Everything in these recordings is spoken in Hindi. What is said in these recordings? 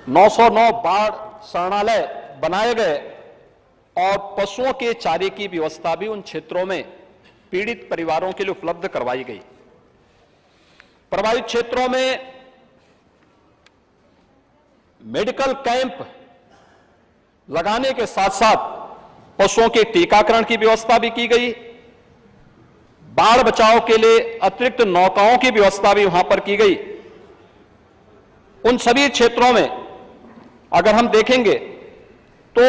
909 बाढ़ शरणालय बनाए गए और पशुओं के चारे की व्यवस्था भी उन क्षेत्रों में पीड़ित परिवारों के लिए उपलब्ध करवाई गई। प्रभावित क्षेत्रों में मेडिकल कैंप लगाने के साथ साथ पशुओं के टीकाकरण की व्यवस्था भी की गई। बाढ़ बचाव के लिए अतिरिक्त नौकाओं की व्यवस्था भी वहां पर की गई। उन सभी क्षेत्रों में अगर हम देखेंगे तो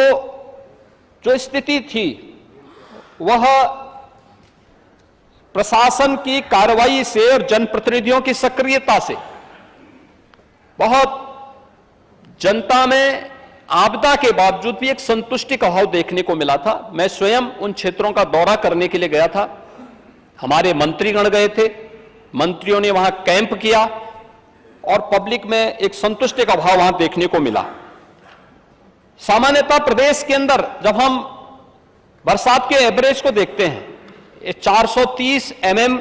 जो स्थिति थी वह प्रशासन की कार्रवाई से और जनप्रतिनिधियों की सक्रियता से बहुत जनता में आपदा के बावजूद भी एक संतुष्टि का भाव देखने को मिला था। मैं स्वयं उन क्षेत्रों का दौरा करने के लिए गया था, हमारे मंत्रीगण गए थे, मंत्रियों ने वहां कैंप किया और पब्लिक में एक संतुष्टि का भाव वहां देखने को मिला। सामान्यतः प्रदेश के अंदर जब हम बरसात के एवरेज को देखते हैं, ये 430 mm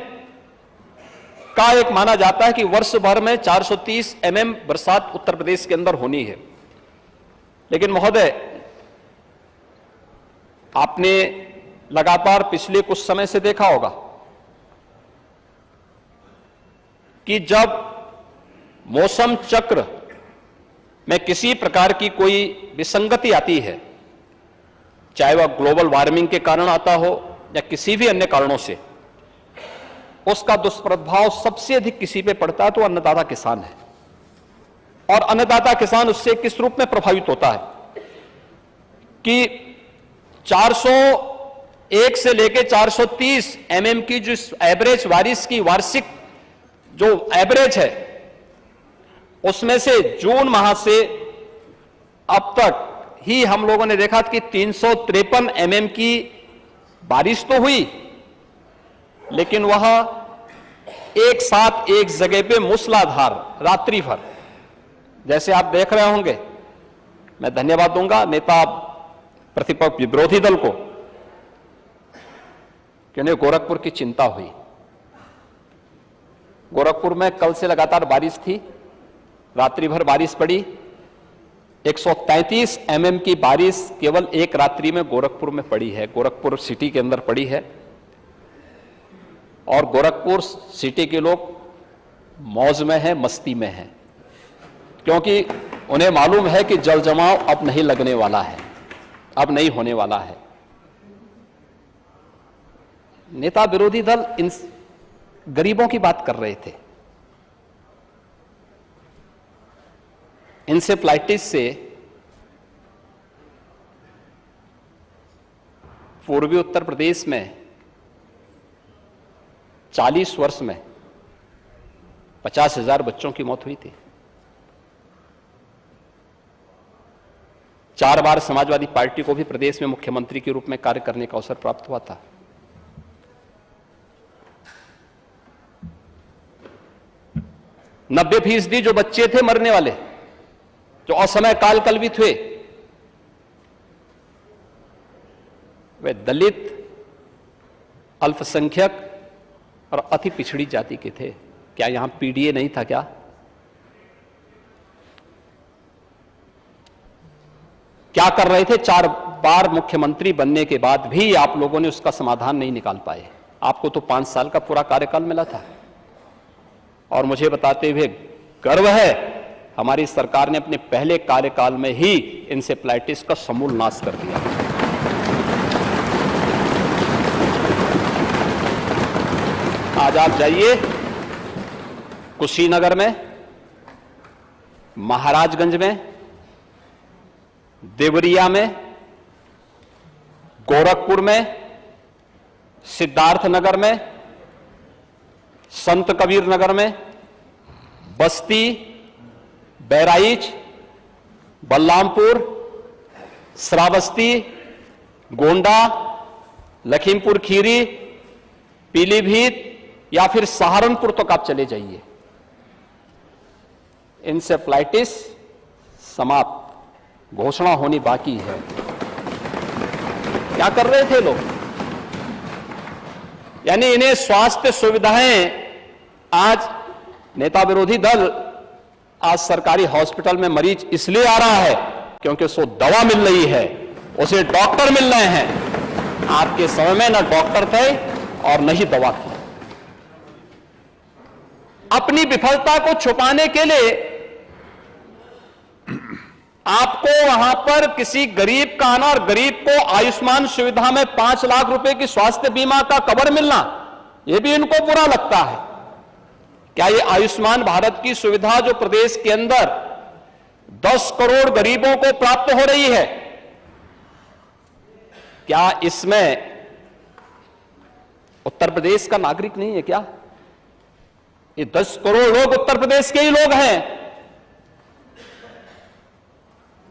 का एक माना जाता है कि वर्ष भर में 430 mm बरसात उत्तर प्रदेश के अंदर होनी है। लेकिन महोदय, आपने लगातार पिछले कुछ समय से देखा होगा कि जब मौसम चक्र में किसी प्रकार की कोई विसंगति आती है, चाहे वह ग्लोबल वार्मिंग के कारण आता हो या किसी भी अन्य कारणों से, उसका दुष्प्रभाव सबसे अधिक किसी पे पड़ता है तो अन्नदाता किसान है। और अन्नदाता किसान उससे किस रूप में प्रभावित होता है कि 401 से लेकर 430 mm की जो एवरेज बारिश की वार्षिक जो एवरेज है, उसमें से जून माह से अब तक ही हम लोगों ने देखा कि 353 mm की बारिश तो हुई, लेकिन वह एक साथ एक जगह पे मूसलाधार रात्रि भर, जैसे आप देख रहे होंगे। मैं धन्यवाद दूंगा नेता प्रतिपक्ष विरोधी दल को कि उन्हें गोरखपुर की चिंता हुई। गोरखपुर में कल से लगातार बारिश थी, रात्रि भर बारिश पड़ी। 133 mm की बारिश केवल एक रात्रि में गोरखपुर में पड़ी है, गोरखपुर सिटी के अंदर पड़ी है। और गोरखपुर सिटी के लोग मौज में हैं, मस्ती में हैं, क्योंकि उन्हें मालूम है कि जल जमाव अब नहीं लगने वाला है, अब नहीं होने वाला है। नेता विरोधी दल इन गरीबों की बात कर रहे थे। इंसेफ्लाइटिस से पूर्वी उत्तर प्रदेश में 40 वर्ष में 50,000 बच्चों की मौत हुई थी। 4 बार समाजवादी पार्टी को भी प्रदेश में मुख्यमंत्री के रूप में कार्य करने का अवसर प्राप्त हुआ था। नब्बे फीसदी जो बच्चे थे मरने वाले, जो असमय काल कल्पित हुए, वे दलित, अल्पसंख्यक और अति पिछड़ी जाति के थे। क्या यहां पीडीए नहीं था क्या? क्या कर रहे थे? 4 बार मुख्यमंत्री बनने के बाद भी आप लोगों ने उसका समाधान नहीं निकाल पाए। आपको तो 5 साल का पूरा कार्यकाल मिला था। और मुझे बताते हुए गर्व है, हमारी सरकार ने अपने पहले कार्यकाल में ही इंसेफ्लाइटिस का समूल नाश कर दिया। आज आप जाइए कुशीनगर में, महाराजगंज में, देवरिया में, गोरखपुर में, सिद्धार्थनगर में, संत कबीर नगर में, बस्ती, बहराइच, बलरामपुर, श्रावस्ती, गोंडा, लखीमपुर खीरी, पीलीभीत या फिर सहारनपुर तक आप चले जाइए, इंसेफ्लाइटिस समाप्त, घोषणा होनी बाकी है। क्या कर रहे थे लोग? यानी इन्हें स्वास्थ्य सुविधाएं, आज नेता विरोधी दल आज सरकारी हॉस्पिटल में मरीज इसलिए आ रहा है क्योंकि उसको दवा मिल रही है, उसे डॉक्टर मिल रहे हैं। आपके समय में न डॉक्टर थे और न ही दवा थी। अपनी विफलता को छुपाने के लिए आपको वहां पर किसी गरीब का आना और गरीब को आयुष्मान सुविधा में 5 लाख रुपए की स्वास्थ्य बीमा का कवर मिलना, यह भी इनको बुरा लगता है। क्या ये आयुष्मान भारत की सुविधा जो प्रदेश के अंदर 10 करोड़ गरीबों को प्राप्त हो रही है, क्या इसमें उत्तर प्रदेश का नागरिक नहीं है क्या? ये 10 करोड़ लोग उत्तर प्रदेश के ही लोग हैं।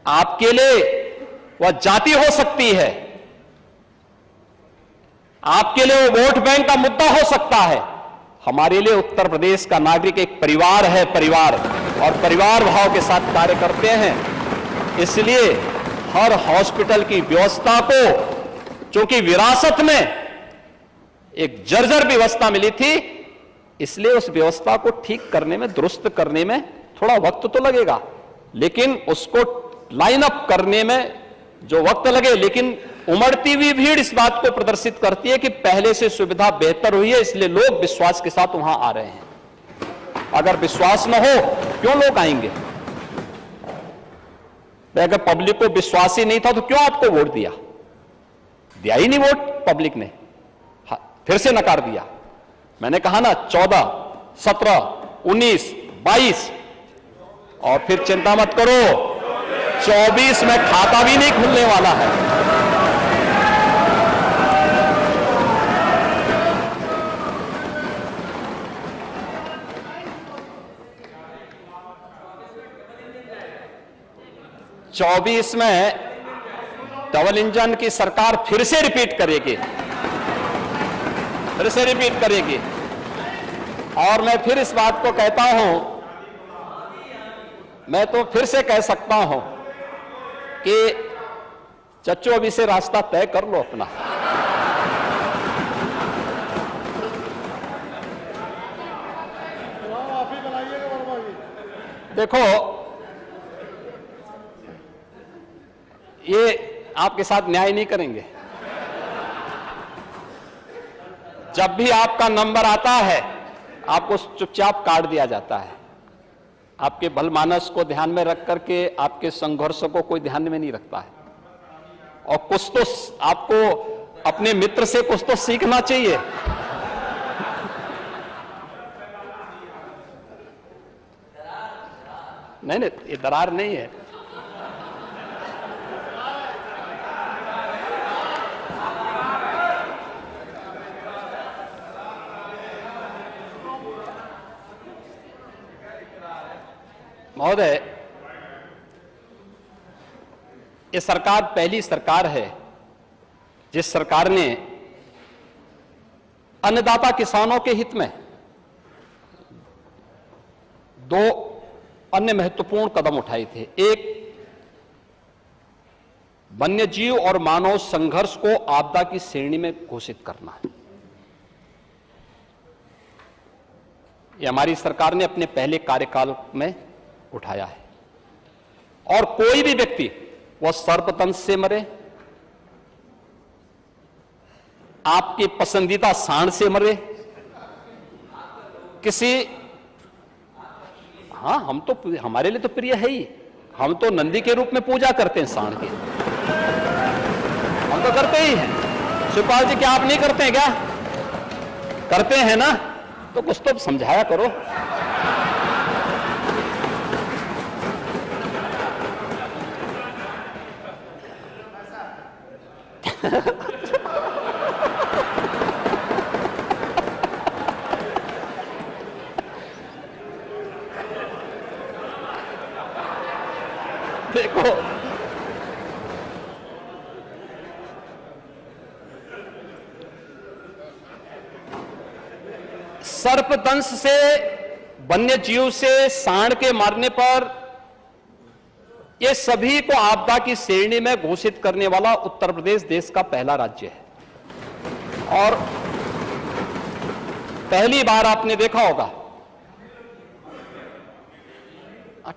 आपके लिए वह जाति हो सकती है, आपके लिए वो वोट बैंक का मुद्दा हो सकता है। हमारे लिए उत्तर प्रदेश का नागरिक एक परिवार है, परिवार, और परिवार भाव के साथ कार्य करते हैं। इसलिए हर हॉस्पिटल की व्यवस्था को, चूंकि विरासत में एक जर्जर व्यवस्था मिली थी, इसलिए उस व्यवस्था को ठीक करने में, दुरुस्त करने में थोड़ा वक्त तो लगेगा, लेकिन उसको लाइन अप करने में जो वक्त लगे, लेकिन उमड़ती हुई भीड़ इस बात को प्रदर्शित करती है कि पहले से सुविधा बेहतर हुई है, इसलिए लोग विश्वास के साथ वहां आ रहे हैं। अगर विश्वास न हो, क्यों लोग आएंगे? अगर पब्लिक को विश्वास ही नहीं था तो क्यों आपको वोट दिया? दिया ही नहीं वोट पब्लिक ने, फिर से नकार दिया। मैंने कहा ना 14, 17, 19, 22 और फिर चिंता मत करो, 24 में खाता भी नहीं खुलने वाला है। चौबीस में डबल इंजन की सरकार फिर से रिपीट करेगी, फिर से रिपीट करेगी। और मैं फिर इस बात को कहता हूं, मैं तो फिर से कह सकता हूं कि चच्चो अभी से रास्ता तय कर लो अपना। देखो, ये आपके साथ न्याय नहीं करेंगे। जब भी आपका नंबर आता है, आपको चुपचाप काट दिया जाता है। आपके भलमानस को ध्यान में रख करके आपके संघर्षों को कोई ध्यान में नहीं रखता है। और कुछ तो आपको अपने मित्र से कुछ तो सीखना चाहिए। नहीं नहीं, ये दरार नहीं है। महोदय, ये सरकार पहली सरकार है जिस सरकार ने अन्नदाता किसानों के हित में 2 अन्य महत्वपूर्ण कदम उठाए थे। एक, वन्यजीव और मानव संघर्ष को आपदा की श्रेणी में घोषित करना है। यह हमारी सरकार ने अपने पहले कार्यकाल में उठाया है। और कोई भी व्यक्ति, वह सर्पदंश से मरे, आपके पसंदीदा सांड से मरे, किसी, हाँ, हम तो, हमारे लिए तो प्रिय है ही। हम तो नंदी के रूप में पूजा करते हैं सांड की, हम तो करते ही हैं। शिवपाल जी, क्या आप नहीं करते हैं? क्या करते हैं ना? तो कुछ तो समझाया करो। देखो, सर्पदंश से, वन्य जीव से, सांड के मारने पर, ये सभी को आपदा की श्रेणी में घोषित करने वाला उत्तर प्रदेश देश का पहला राज्य है। और पहली बार आपने देखा होगा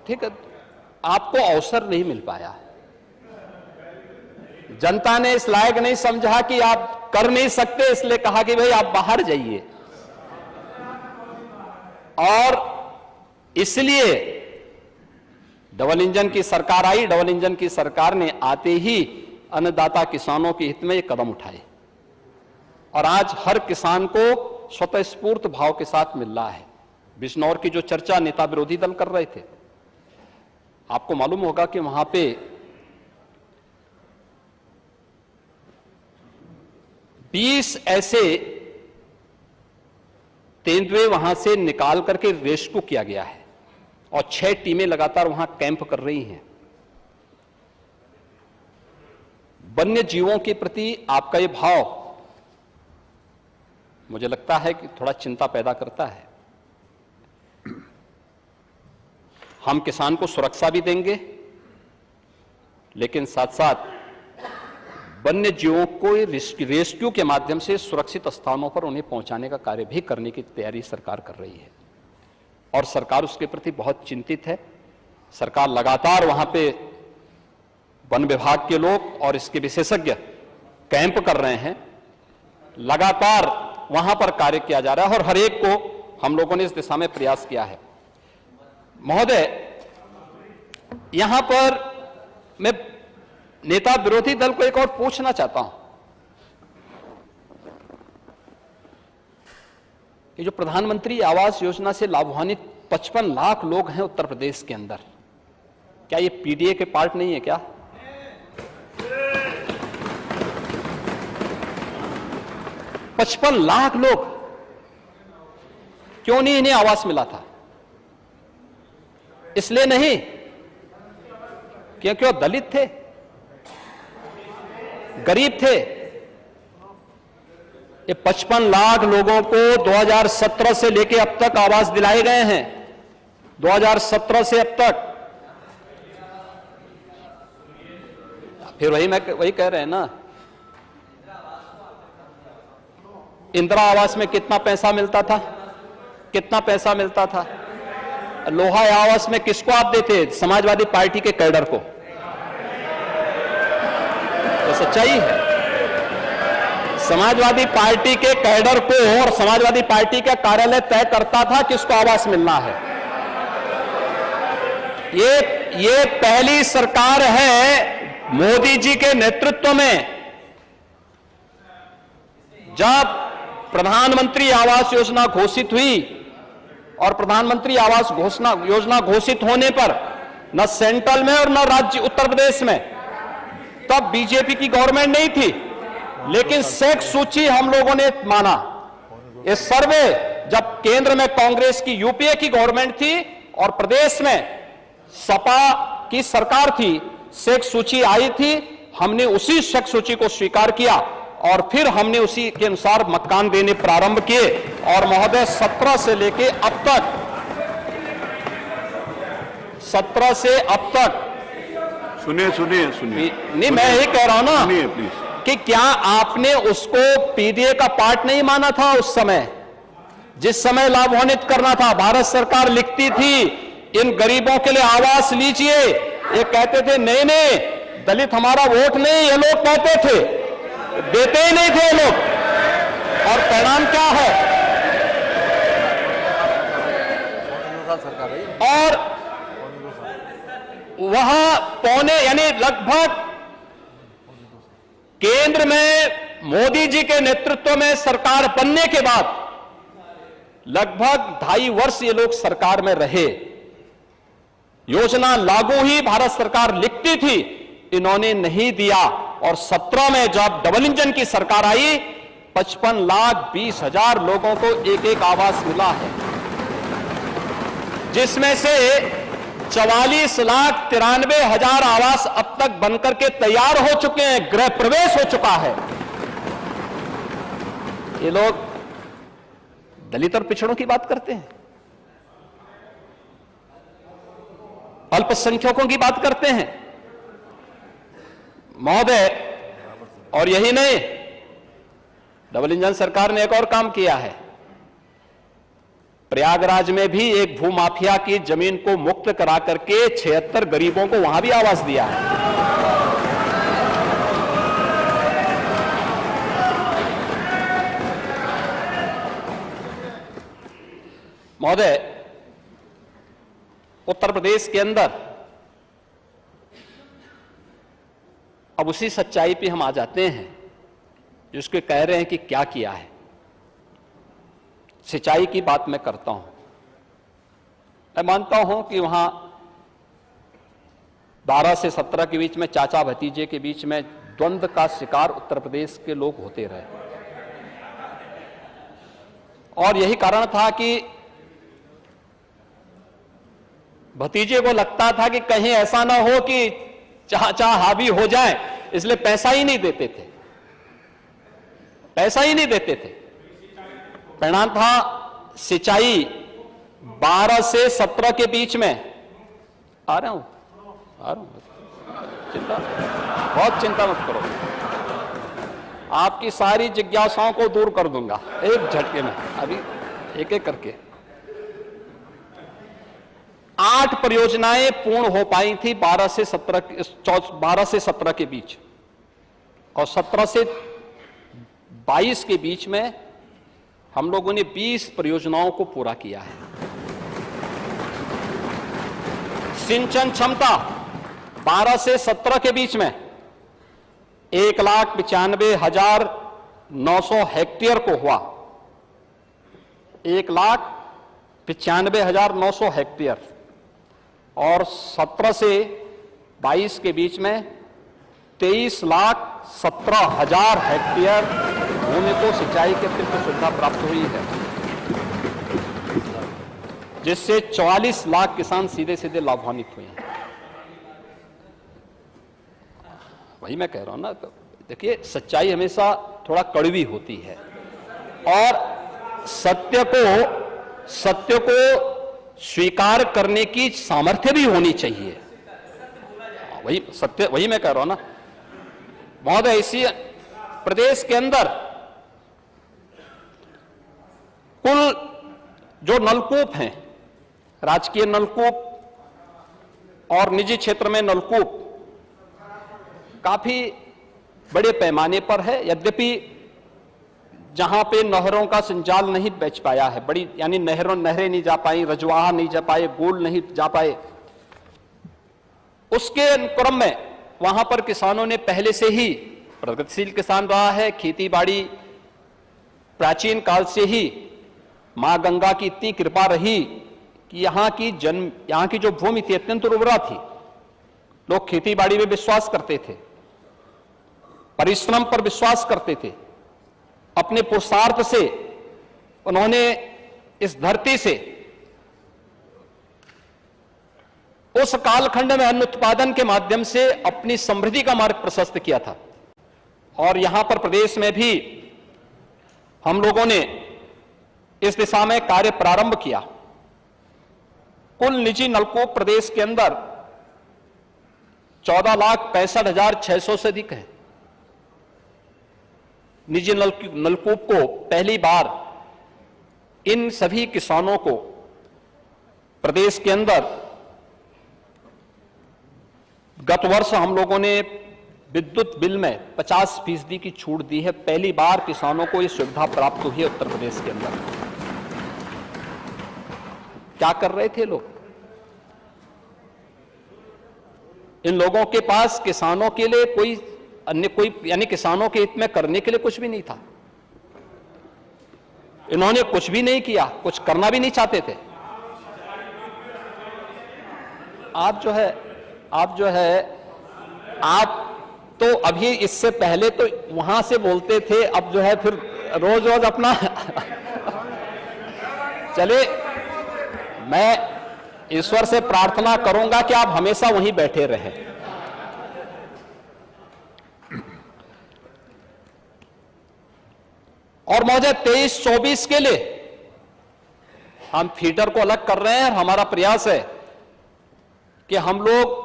ठीक है, आपको अवसर नहीं मिल पाया, जनता ने इस लायक नहीं समझा कि आप कर नहीं सकते, इसलिए कहा कि भाई आप बाहर जाइए। और इसलिए डबल इंजन की सरकार आई। डबल इंजन की सरकार ने आते ही अन्नदाता किसानों के हित में ये कदम उठाए और आज हर किसान को स्वतःस्फूर्त भाव के साथ मिल रहा है। बिजनौर की जो चर्चा नेता विरोधी दल कर रहे थे, आपको मालूम होगा कि वहां पे 20 ऐसे तेंदुए वहां से निकाल करके रेस्क्यू किया गया है और 6 टीमें लगातार वहां कैंप कर रही हैं। वन्य जीवों के प्रति आपका ये भाव मुझे लगता है कि थोड़ा चिंता पैदा करता है। हम किसान को सुरक्षा भी देंगे, लेकिन साथ साथ वन्य जीवों को रेस्क्यू के माध्यम से सुरक्षित स्थानों पर उन्हें पहुंचाने का कार्य भी करने की तैयारी सरकार कर रही है और सरकार उसके प्रति बहुत चिंतित है। सरकार लगातार वहां पे वन विभाग के लोग और इसके विशेषज्ञ कैंप कर रहे हैं, लगातार वहां पर कार्य किया जा रहा है और हर एक को हम लोगों ने इस दिशा में प्रयास किया है। महोदय, यहां पर मैं नेता विरोधी दल को एक और पूछना चाहता हूं, ये जो प्रधानमंत्री आवास योजना से लाभान्वित 55 लाख लोग हैं उत्तर प्रदेश के अंदर, क्या ये पीडीए के पार्ट नहीं है क्या? $55 लाख लोग, क्यों नहीं इन्हें आवास मिला था? इसलिए नहीं क्योंकि वो दलित थे, गरीब थे। ये 55 लाख लोगों को 2017 से लेकर अब तक आवास दिलाए गए हैं। 2017 से अब तक। फिर वही कह रहे हैं ना, इंदिरा आवास में कितना पैसा मिलता था? कितना पैसा मिलता था? लोहा आवास में किसको आप देते? समाजवादी पार्टी के कैडर को। तो सच्चाई है, समाजवादी पार्टी के कैडर को और समाजवादी पार्टी का कार्यालय तय करता था किसको आवास मिलना है। ये पहली सरकार है मोदी जी के नेतृत्व में जब प्रधानमंत्री आवास योजना घोषित हुई और प्रधानमंत्री आवास योजना घोषित होने पर न सेंट्रल में और न राज्य उत्तर प्रदेश में तब बीजेपी की गवर्नमेंट नहीं थी, लेकिन शेख सूची हम लोगों ने माना। ये सर्वे जब केंद्र में कांग्रेस की यूपीए की गवर्नमेंट थी और प्रदेश में सपा की सरकार थी, शेख सूची आई थी, हमने उसी शेख सूची को स्वीकार किया और फिर हमने उसी के अनुसार मकान देने प्रारंभ किए। और महोदय 17 से लेके अब तक 17 से अब तक सुनिए नहीं, मैं यही कह रहा हूं ना प्लीज कि क्या आपने उसको पीडीए का पार्ट नहीं माना था? उस समय जिस समय लाभान्वित करना था, भारत सरकार लिखती थी इन गरीबों के लिए आवास लीजिए, ये कहते थे नहीं नहीं दलित हमारा वोट नहीं, ये लोग कहते थे, देते ही नहीं थे लोग। और परिणाम क्या है? और वहां यानी लगभग केंद्र में मोदी जी के नेतृत्व में सरकार बनने के बाद लगभग 2.5 वर्ष ये लोग सरकार में रहे। योजना लागू ही भारत सरकार लिखती थी, इन्होंने नहीं दिया। और 17 में जब डबल इंजन की सरकार आई, 55,20,000 लोगों को एक आवास मिला है, जिसमें से 44,93,000 आवास अब तक बनकर के तैयार हो चुके हैं, गृह प्रवेश हो चुका है। ये लोग दलित और पिछड़ों की बात करते हैं, अल्पसंख्यकों की बात करते हैं महोदय। और यही नहीं, डबल इंजन सरकार ने एक और काम किया है। प्रयागराज में भी एक भूमाफिया की जमीन को मुक्त करा करके 76 गरीबों को वहां भी आवास दिया है। महोदय, उत्तर प्रदेश के अंदर अब उसी सच्चाई पे हम आ जाते हैं जिसके कह रहे हैं कि क्या किया है। सिंचाई की बात मैं करता हूं। मैं मानता हूं कि वहां 12 से 17 के बीच में चाचा भतीजे के बीच में द्वंद्व का शिकार उत्तर प्रदेश के लोग होते रहे, और यही कारण था कि भतीजे को लगता था कि कहीं ऐसा ना हो कि चाचा हावी हो जाए, इसलिए पैसा ही नहीं देते थे, पैसा ही नहीं देते थे। परिणाम था सिंचाई 12 से 17 के बीच में। आ रहा हूं चिंता, बहुत चिंता मत करो, आपकी सारी जिज्ञासाओं को दूर कर दूंगा एक झटके में, अभी एक एक करके। 8 परियोजनाएं पूर्ण हो पाई थी 12 से 17 के बीच, और 17 से 22 के बीच में हम लोगों ने 20 परियोजनाओं को पूरा किया है। सिंचन क्षमता 12 से 17 के बीच में 1,95,900 हेक्टेयर को हुआ, 1,95,900 हेक्टेयर, और 17 से 22 के बीच में 23,17,000 हेक्टेयर भूमि को सिंचाई के अतिरिक्त सुविधा प्राप्त हुई है, जिससे 44 लाख किसान सीधे सीधे लाभान्वित हुए हैं। वही मैं कह रहा हूं ना, तो देखिए सच्चाई हमेशा थोड़ा कड़वी होती है, और सत्य को स्वीकार करने की सामर्थ्य भी होनी चाहिए। वही सत्य, वही मैं कह रहा हूं ना महोदय। इसी प्रदेश के अंदर कुल जो नलकूप हैं, राजकीय नलकूप और निजी क्षेत्र में नलकूप, काफी बड़े पैमाने पर है। यद्यपि जहां पे नहरों का संजाल नहीं बच पाया है, बड़ी यानी नहरें नहीं जा पाई, रजवाहा नहीं जा पाए, गोल नहीं जा पाए, उसके क्रम में वहां पर किसानों ने पहले से ही, प्रगतिशील किसान रहा है, खेती बाड़ी प्राचीन काल से ही, मां गंगा की इतनी कृपा रही कि यहाँ की जो भूमि थी अत्यंत उर्वरा थी। लोग खेती बाड़ी में विश्वास करते थे, परिश्रम पर विश्वास करते थे, अपने पुरुषार्थ से उन्होंने इस धरती से उस कालखंड में अन्न उत्पादन के माध्यम से अपनी समृद्धि का मार्ग प्रशस्त किया था। और यहां पर प्रदेश में भी हम लोगों ने इस दिशा में कार्य प्रारंभ किया। कुल निजी नलकूप प्रदेश के अंदर 14,65,600 से अधिक है। निजी नलकूप को पहली बार इन सभी किसानों को प्रदेश के अंदर गत वर्ष हम लोगों ने विद्युत बिल में 50% की छूट दी है। पहली बार किसानों को यह सुविधा प्राप्त हुई है उत्तर प्रदेश के अंदर। क्या कर रहे थे लोग? इन लोगों के पास किसानों के लिए कोई यानी किसानों के हित में करने के लिए कुछ भी नहीं था। इन्होंने कुछ भी नहीं किया, कुछ करना भी नहीं चाहते थे। आप तो अभी इससे पहले तो वहां से बोलते थे, अब जो है फिर रोज रोज अपना चले। मैं ईश्वर से प्रार्थना करूंगा कि आप हमेशा वहीं बैठे रहें। और महोदय 23-24 के लिए हम फीडर को अलग कर रहे हैं, और हमारा प्रयास है कि हम लोग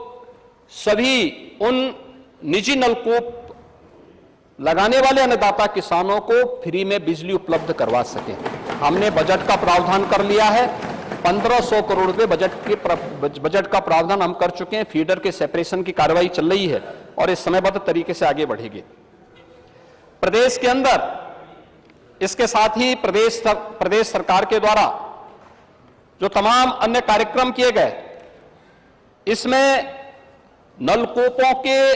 सभी उन निजी नलकूप लगाने वाले अन्नदाता किसानों को फ्री में बिजली उपलब्ध करवा सके। हमने बजट का प्रावधान कर लिया है, 1500 करोड़ रुपए बजट का प्रावधान हम कर चुके हैं। फीडर के सेपरेशन की कार्रवाई चल रही है और इस समयबद्ध तरीके से आगे बढ़ेगी। प्रदेश के अंदर इसके साथ ही प्रदेश सरकार के द्वारा जो तमाम अन्य कार्यक्रम किए गए, इसमें नलकूपों के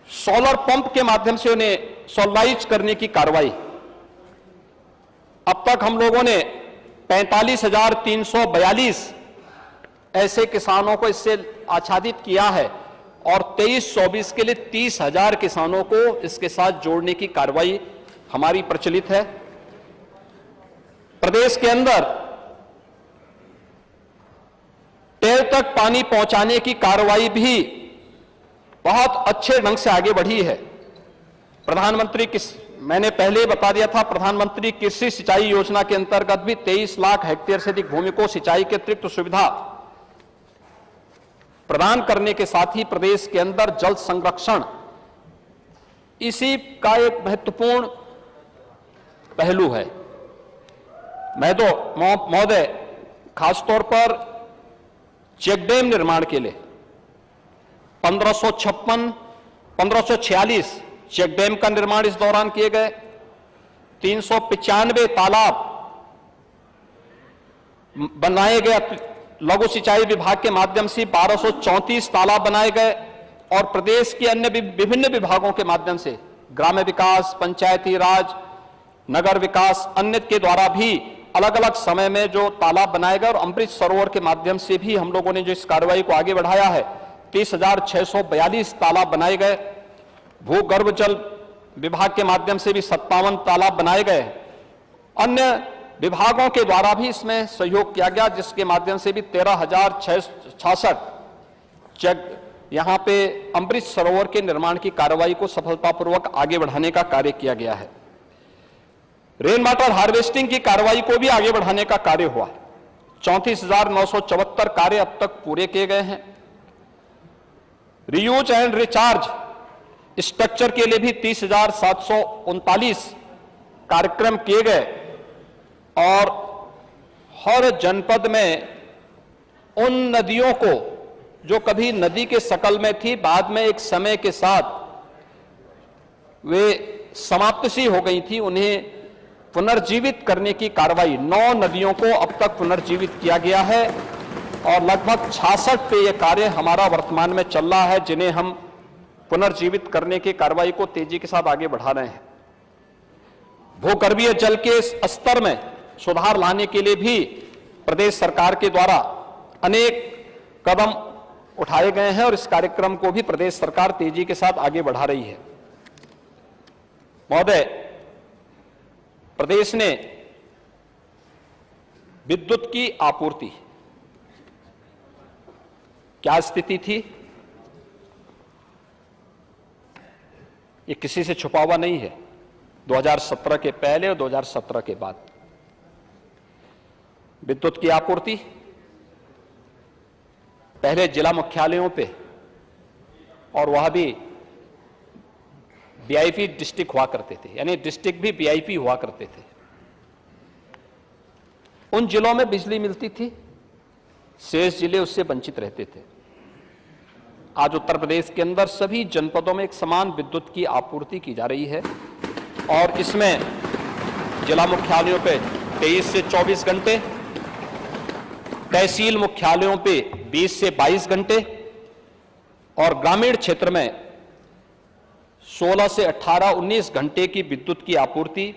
सोलर पंप के माध्यम से उन्हें सोलराइज करने की कार्रवाई, अब तक हम लोगों ने 45,342 ऐसे किसानों को इससे आच्छादित किया है और 23-24 के लिए 30,000 किसानों को इसके साथ जोड़ने की कार्रवाई हमारी प्रचलित है। प्रदेश के अंदर टेल तक पानी पहुंचाने की कार्रवाई भी बहुत अच्छे ढंग से आगे बढ़ी है। मैंने पहले ही बता दिया था, प्रधानमंत्री कृषि सिंचाई योजना के अंतर्गत भी 23 लाख हेक्टेयर से अधिक भूमि को सिंचाई के अतिरिक्त सुविधा प्रदान करने के साथ ही प्रदेश के अंदर जल संरक्षण इसी का एक महत्वपूर्ण पहलू है। मैं तो महोदय खासतौर पर चेक डैम निर्माण के लिए 1546 चेक डैम का निर्माण इस दौरान किए गए, 395 तालाब बनाए गए, लघु सिंचाई विभाग के माध्यम से 1234 तालाब बनाए गए और प्रदेश के अन्य विभिन्न विभागों के माध्यम से ग्राम्य विकास, पंचायती राज, नगर विकास, अन्य के द्वारा भी अलग अलग समय में जो तालाब बनाए गए और अमृत सरोवर के माध्यम से भी हम लोगों ने जो इस कार्रवाई को आगे बढ़ाया है, 30,642 तालाब बनाए गए। भूगर्भ जल विभाग के माध्यम से भी 57 तालाब बनाए गए। अन्य विभागों के द्वारा भी इसमें सहयोग किया गया, जिसके माध्यम से भी 13,066 यहां पे अमृत सरोवर के निर्माण की कार्रवाई को सफलतापूर्वक आगे बढ़ाने का कार्य किया गया है। रेन वाटर हार्वेस्टिंग की कार्रवाई को भी आगे बढ़ाने का कार्य हुआ। 34,974 कार्य अब तक पूरे किए गए हैं। रीयूज एंड रिचार्ज स्ट्रक्चर के लिए भी 30,739 कार्यक्रम किए गए और हर जनपद में उन नदियों को जो कभी नदी के शकल में थी, बाद में एक समय के साथ वे समाप्त सी हो गई थी, उन्हें पुनर्जीवित करने की कार्रवाई 9 नदियों को अब तक पुनर्जीवित किया गया है और लगभग 66 पे यह कार्य हमारा वर्तमान में चल रहा है, जिन्हें हम पुनर्जीवित करने की कार्रवाई को तेजी के साथ आगे बढ़ा रहे हैं। भूगर्भीय जल के स्तर में सुधार लाने के लिए भी प्रदेश सरकार के द्वारा अनेक कदम उठाए गए हैं और इस कार्यक्रम को भी प्रदेश सरकार तेजी के साथ आगे बढ़ा रही है। महोदय, प्रदेश ने विद्युत की आपूर्ति क्या स्थिति थी, ये किसी से छुपा हुआ नहीं है। 2017 के पहले और 2017 के बाद विद्युत की आपूर्ति पहले जिला मुख्यालयों पे और वह भी बीआईपी डिस्ट्रिक्ट हुआ करते थे, यानी डिस्ट्रिक्ट भी बीआईपी हुआ करते थे। उन जिलों में बिजली मिलती थी, शेष जिले उससे वंचित रहते थे। आज उत्तर प्रदेश के अंदर सभी जनपदों में एक समान विद्युत की आपूर्ति की जा रही है और इसमें जिला मुख्यालयों पे 23 से 24 घंटे, तहसील मुख्यालयों पे 20 से 22 घंटे और ग्रामीण क्षेत्र में 16 से 18-19 घंटे की विद्युत की आपूर्ति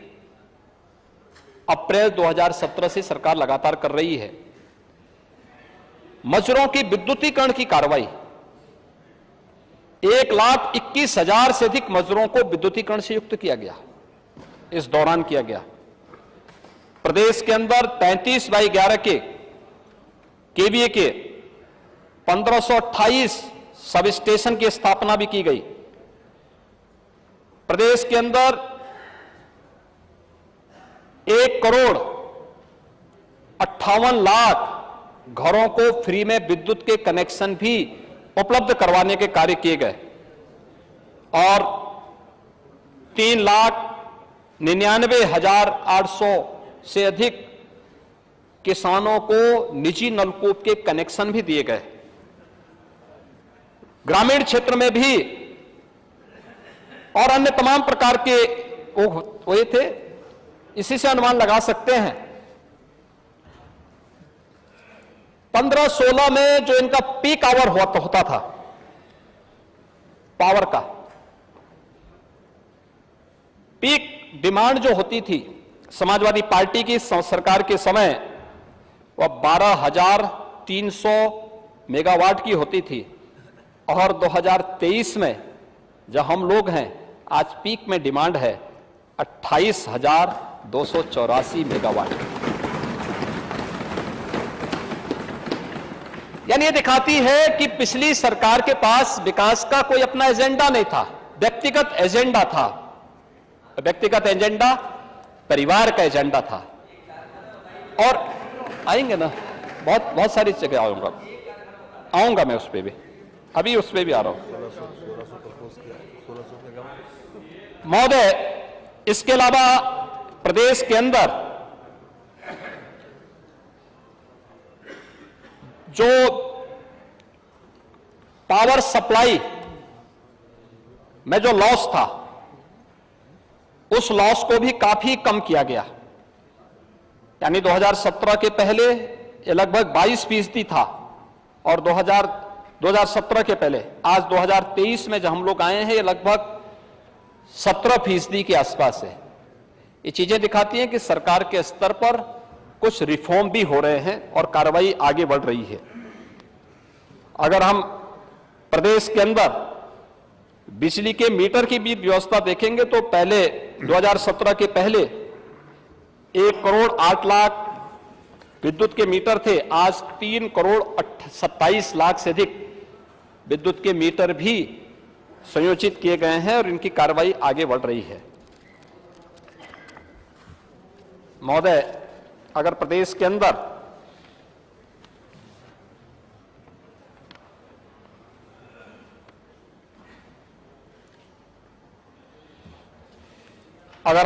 अप्रैल 2017 से सरकार लगातार कर रही है। मजरों की विद्युतीकरण की कार्रवाई 1,21,000 से अधिक मजरों को विद्युतीकरण से युक्त किया गया, इस दौरान किया गया। प्रदेश के अंदर 33/11 के केवीए के 1528 सब स्टेशन की स्थापना भी की गई। प्रदेश के अंदर 1,58,00,000 घरों को फ्री में विद्युत के कनेक्शन भी उपलब्ध करवाने के कार्य किए गए और 3,99,800 से अधिक किसानों को निजी नलकूप के कनेक्शन भी दिए गए। ग्रामीण क्षेत्र में भी और अन्य तमाम प्रकार के हुए थे। इसी से अनुमान लगा सकते हैं 15-16 में जो इनका पीक आवर होता था पावर का, पीक डिमांड जो होती थी समाजवादी पार्टी की सरकार के समय, वह 12,300 मेगावाट की होती थी। और 2023 में जब हम लोग हैं, आज पीक में डिमांड है 28,284 मेगावाट। यानी ये दिखाती है कि पिछली सरकार के पास विकास का कोई अपना एजेंडा नहीं था, व्यक्तिगत एजेंडा था। व्यक्तिगत एजेंडा परिवार का एजेंडा था। और आएंगे ना, बहुत सारी जगह आऊंगा मैं उस पर भी, अभी उस पर भी आ रहा हूं महोदय। इसके अलावा प्रदेश के अंदर जो पावर सप्लाई में जो लॉस था, उस लॉस को भी काफी कम किया गया। यानी 2017 के पहले ये लगभग 22% था, और 2017 के पहले आज 2023 में जब हम लोग आए हैं, ये लगभग 17% के आसपास है। ये चीजें दिखाती हैं कि सरकार के स्तर पर कुछ रिफॉर्म भी हो रहे हैं और कार्रवाई आगे बढ़ रही है। अगर हम प्रदेश के अंदर बिजली के मीटर की भी व्यवस्था देखेंगे तो पहले 2017 के पहले 1,08,00,000 विद्युत के मीटर थे। आज 3,27,00,000 से अधिक विद्युत के मीटर भी संयोजित किए गए हैं और इनकी कार्रवाई आगे बढ़ रही है। महोदय, अगर प्रदेश के अंदर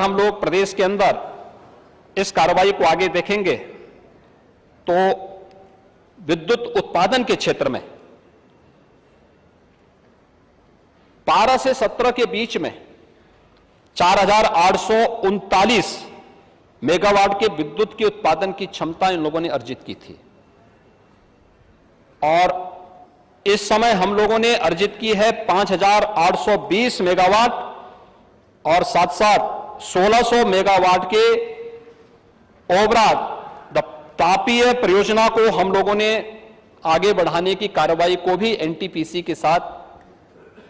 हम लोग प्रदेश के अंदर इस कार्रवाई को आगे देखेंगे तो विद्युत उत्पादन के क्षेत्र में 12 से 17 के बीच में 4,839 मेगावाट के विद्युत के उत्पादन की क्षमता इन लोगों ने अर्जित की थी। और इस समय हम लोगों ने अर्जित की है 5,820 मेगावाट, और साथ साथ 1,600 मेगावाट के ओबराज तापीय परियोजना को हम लोगों ने आगे बढ़ाने की कार्रवाई को भी एनटीपीसी के साथ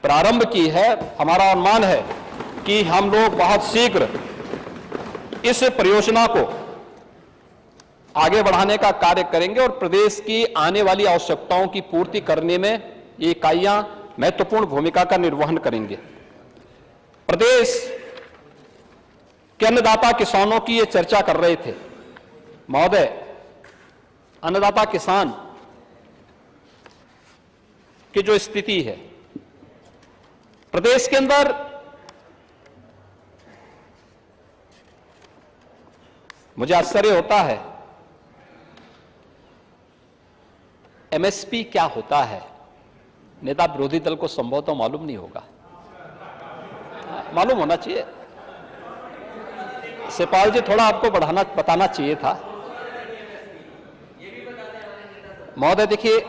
प्रारंभ की है। हमारा अनुमान है कि हम लोग बहुत शीघ्र इस परियोजना को आगे बढ़ाने का कार्य करेंगे और प्रदेश की आने वाली आवश्यकताओं की पूर्ति करने में ये इकाइयां महत्वपूर्ण भूमिका का निर्वहन करेंगे। प्रदेश के अन्नदाता किसानों की ये चर्चा कर रहे थे महोदय। अन्नदाता किसान की जो स्थिति है प्रदेश के अंदर, मुझे आश्चर्य होता है एमएसपी क्या होता है। नेता विरोधी दल को संभवतः मालूम नहीं होगा, मालूम होना चाहिए। सेपाल जी, थोड़ा आपको बताना चाहिए था। महोदय देखिए,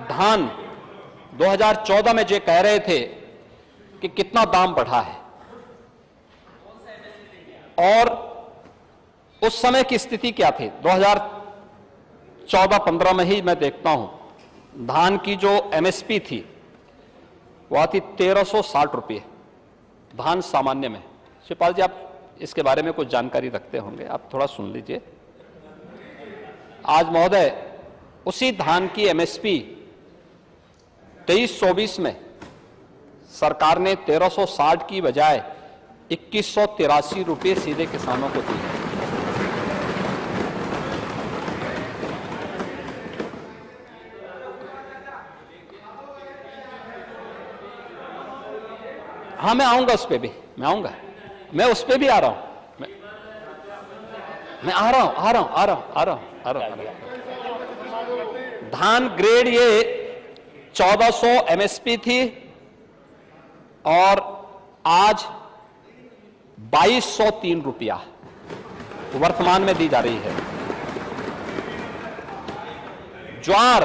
धान 2014 में जो कह रहे थे कि कितना दाम बढ़ा है, और उस समय की स्थिति क्या थी 2014-15 में ही मैं देखता हूं, धान की जो एमएसपी थी वह थी 1,360 रुपये धान सामान्य में। शिवपाल जी, आप इसके बारे में कुछ जानकारी रखते होंगे, आप थोड़ा सुन लीजिए। आज महोदय उसी धान की एमएसपी 23-24 में सरकार ने 1,360 की बजाय 2,183 रुपये सीधे किसानों को दी। हाँ, मैं आऊंगा उस पे भी। मैं आऊंगा, मैं उस पे भी आ रहा हूं, मैं आ रहा हूं। धान ग्रेड ये 1400 एमएसपी थी और आज 2203 रुपया वर्तमान में दी जा रही है। ज्वार